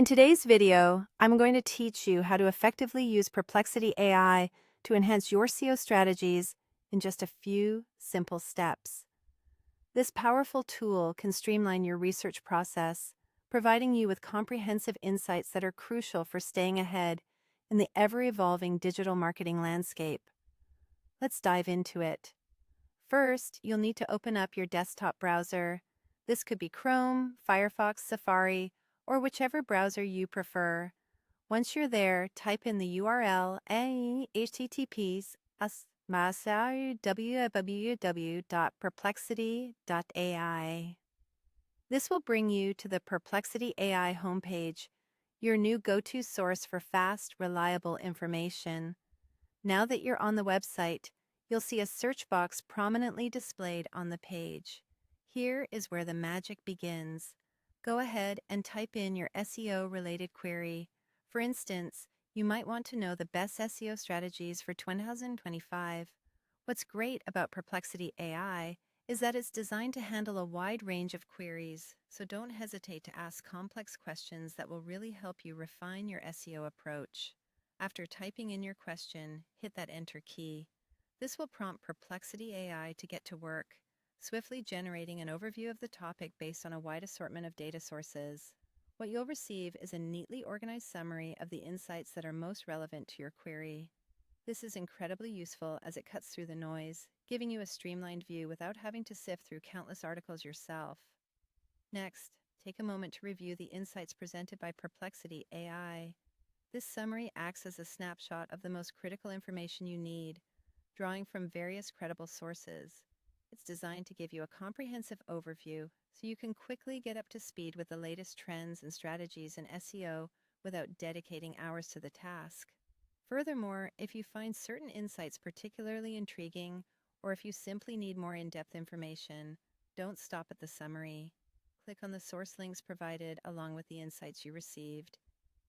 In today's video, I'm going to teach you how to effectively use Perplexity AI to enhance your SEO strategies in just a few simple steps. This powerful tool can streamline your research process, providing you with comprehensive insights that are crucial for staying ahead in the ever-evolving digital marketing landscape. Let's dive into it. First, you'll need to open up your desktop browser. This could be Chrome, Firefox, Safari, or whichever browser you prefer. Once you're there, type in the URL https www.perplexity.ai. This will bring you to the Perplexity AI homepage, your new go-to source for fast, reliable information. Now that you're on the website, you'll see a search box prominently displayed on the page. Here is where the magic begins. Go ahead and type in your SEO-related query. For instance, you might want to know the best SEO strategies for 2025. What's great about Perplexity AI is that it's designed to handle a wide range of queries, so don't hesitate to ask complex questions that will really help you refine your SEO approach. After typing in your question, hit that Enter key. This will prompt Perplexity AI to get to work, swiftly generating an overview of the topic based on a wide assortment of data sources. What you'll receive is a neatly organized summary of the insights that are most relevant to your query. This is incredibly useful as it cuts through the noise, giving you a streamlined view without having to sift through countless articles yourself. Next, take a moment to review the insights presented by Perplexity AI. This summary acts as a snapshot of the most critical information you need, drawing from various credible sources. It's designed to give you a comprehensive overview so you can quickly get up to speed with the latest trends and strategies in SEO without dedicating hours to the task. Furthermore, if you find certain insights particularly intriguing, or if you simply need more in-depth information, don't stop at the summary. Click on the source links provided along with the insights you received.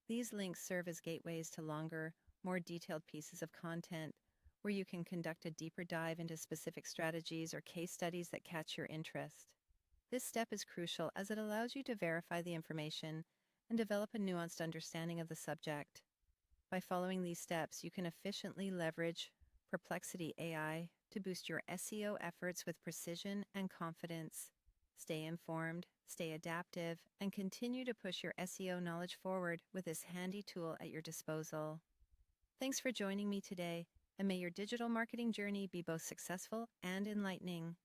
These links serve as gateways to longer, more detailed pieces of content where you can conduct a deeper dive into specific strategies or case studies that catch your interest. This step is crucial as it allows you to verify the information and develop a nuanced understanding of the subject. By following these steps, you can efficiently leverage Perplexity AI to boost your SEO efforts with precision and confidence. Stay informed, stay adaptive, and continue to push your SEO knowledge forward with this handy tool at your disposal. Thanks for joining me today, and may your digital marketing journey be both successful and enlightening.